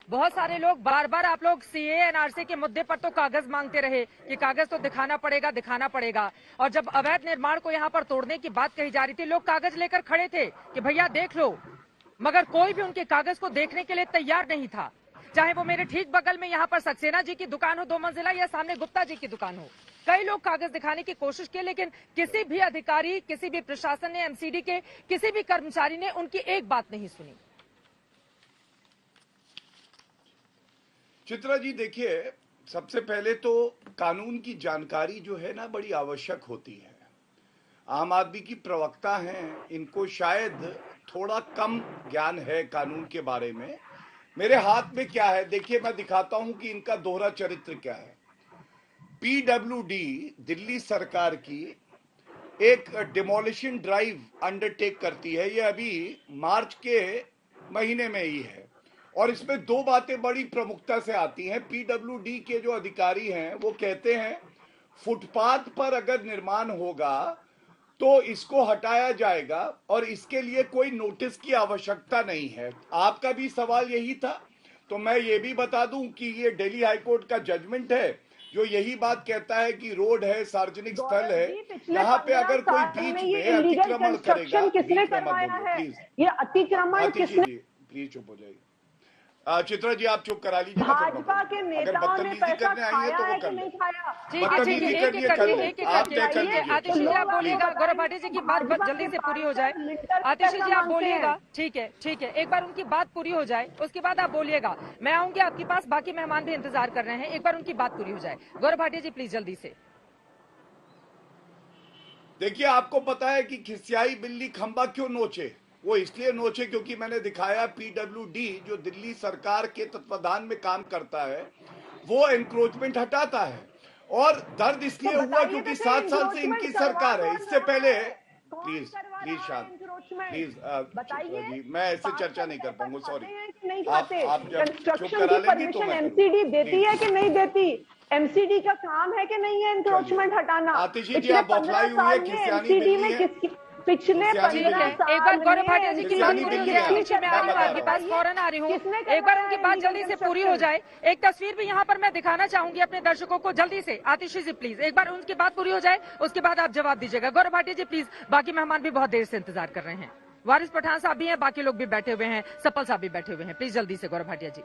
बहुत सारे लोग बार बार आप लोग सीए एनआरसी के मुद्दे पर तो कागज मांगते रहे कि कागज तो दिखाना पड़ेगा। और जब अवैध निर्माण को यहाँ पर तोड़ने की बात कही जा रही थी, लोग कागज लेकर खड़े थे कि भैया देख लो, मगर कोई भी उनके कागज को देखने के लिए तैयार नहीं था। चाहे वो मेरे ठीक बगल में यहाँ पर सक्सेना जी की दुकान हो 2 मंजिला, या सामने गुप्ता जी की दुकान हो, कई लोग कागज दिखाने की कोशिश की, लेकिन किसी भी अधिकारी, किसी भी प्रशासन ने, एमसीडी के किसी भी कर्मचारी ने उनकी एक बात नहीं सुनी। चित्रा जी देखिए, सबसे पहले तो कानून की जानकारी जो है ना बड़ी आवश्यक होती है। आम आदमी की प्रवक्ता हैं, इनको शायद थोड़ा कम ज्ञान है कानून के बारे में। मेरे हाथ में क्या है देखिए, मैं दिखाता हूं कि इनका दोहरा चरित्र क्या है। पीडब्ल्यूडी दिल्ली सरकार की एक डिमोलिशन ड्राइव अंडरटेक करती है, ये अभी मार्च के महीने में ही है, और इसमें 2 बातें बड़ी प्रमुखता से आती हैं। पीडब्ल्यूडी के जो अधिकारी हैं वो कहते हैं फुटपाथ पर अगर निर्माण होगा तो इसको हटाया जाएगा और इसके लिए कोई नोटिस की आवश्यकता नहीं है। आपका भी सवाल यही था, तो मैं ये भी बता दूं कि ये दिल्ली हाईकोर्ट का जजमेंट है जो यही बात कहता है कि रोड है, सार्वजनिक स्थल है, यहाँ पे अगर कोई बीच में अतिक्रमण करेगा, किसने करवाया है? ये अतिक्रमण किसने? प्लीज चुप हो जाइए। चित्रा जी आप चुप करा लीजिए। भाजपा के नेताओं ने पैसा खाया है कि नहीं खाया? आतिशी जी आप बोलिएगा, गौरव भाटिया जी की बात बहुत जल्दी से पूरी हो जाए। आतिशी जी आप बोलिएगा, ठीक है, एक बार उनकी बात पूरी हो जाए, उसके बाद आप बोलिएगा। मैं आऊंगी आपके पास, बाकी मेहमान भी इंतजार कर रहे हैं, एक बार उनकी बात पूरी हो जाए। गौरव भाटिया जी प्लीज जल्दी से। देखिए, आपको पता है कि खिसियाई बिल्ली खंबा क्यों नोचे? वो इसलिए नोचे क्योंकि मैंने दिखाया पीडब्ल्यूडी जो दिल्ली सरकार के तत्वाधान में काम करता है वो एनक्रोचमेंट हटाता है, और दर्द इसलिए हुआ क्योंकि 7 साल से इनकी सरकार है। इससे पहले प्लीज शांत, प्लीज जी, मैं ऐसे चर्चा नहीं कर पाऊंगा, सॉरी। आप जब चुप करा लेंगे तो मैं एमसीडी देती है कि नहीं देती? एमसीडी का काम है कि नहीं है एनक्रोचमेंट हटाना? आतिशी जी आप बौखलाई हुई है, खिसियानी बिल्ली है। पिछले 15 साल एक बार गौरव भाटिया जी की बात पूरी हो जाए, मैं आ रही हूँ आपके पास, फौरन आ रही हूँ। एक बार उनकी बात जल्दी से पूरी हो जाए। एक तस्वीर भी यहाँ पर मैं दिखाना चाहूंगी अपने दर्शकों को, जल्दी से। आतिशी जी प्लीज एक बार उनकी बात पूरी हो जाए, उसके बाद आप जवाब दीजिएगा। गौरव भाटिया जी प्लीज, बाकी मेहमान भी बहुत देर से इंतजार कर रहे हैं। वारिस पठान साहब भी हैं, बाकी लोग भी बैठे हुए हैं, सपल साहब भी बैठे हुए हैं, प्लीज जल्दी से गौरव भाटिया जी।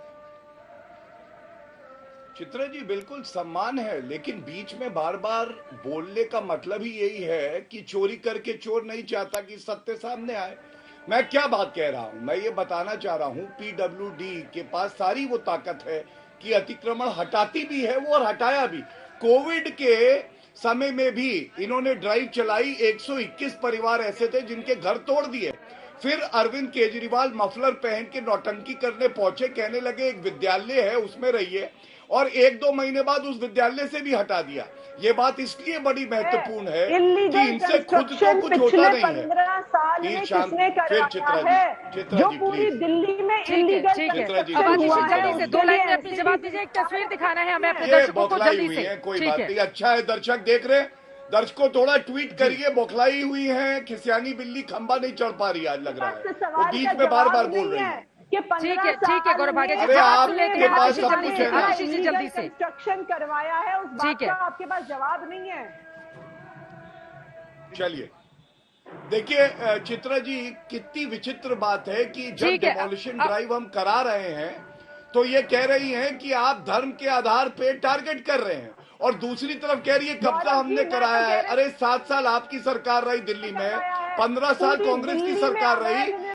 चित्रा जी बिल्कुल सम्मान है, लेकिन बीच में बार बार बोलने का मतलब ही यही है कि चोरी करके चोर नहीं चाहता कि सत्य सामने आए। मैं क्या बात कह रहा हूं, मैं ये बताना चाह रहा हूं पीडब्ल्यूडी के पास सारी वो ताकत है कि अतिक्रमण हटाती भी है वो और हटाया भी। कोविड के समय में भी इन्होंने ड्राइव चलाई, 121 परिवार ऐसे थे जिनके घर तोड़ दिए। फिर अरविंद केजरीवाल मफलर पहन के नौटंकी करने पहुंचे, कहने लगे एक विद्यालय है उसमें रहिए, और 1-2 महीने बाद उस विद्यालय से भी हटा दिया। ये बात इसलिए बड़ी महत्वपूर्ण है कि इनसे खुद तो कुछ होता नहीं है। 15 साल में किसने करवाया है जो पूरी दिल्ली में इलीगल? अब आतिशी जल्दी से 2 लाइन में अपनी जवाब दीजिए। एक तस्वीर दिखाना है हमें अपने दर्शकों को जल्दी से। कोई बात नहीं, अच्छा है दर्शक देख रहे हैं, दर्शकों थोड़ा ट्वीट करिए। बौखलाई हुई है, खिसियानी बिल्ली खंबा नहीं चढ़ पा रही, आज लग रहा है वो बीच में बार बार बोल रही है। ठीक है गौरव भाटिया जी, आपके पास सब कुछ है ना? आतिशी जल्दी से। कंस्ट्रक्शन करवाया है, उस बात का आपके पास जवाब नहीं है। चलिए देखिए चित्रा जी, कितनी विचित्र बात है कि जब डिमोलिशन ड्राइव हम करा रहे हैं तो ये कह रही हैं कि आप धर्म के आधार पे टारगेट कर रहे हैं, और दूसरी तरफ कह रही है कब्जा हमने कराया है। अरे 7 साल आपकी सरकार रही दिल्ली में, 15 साल कांग्रेस की सरकार रही,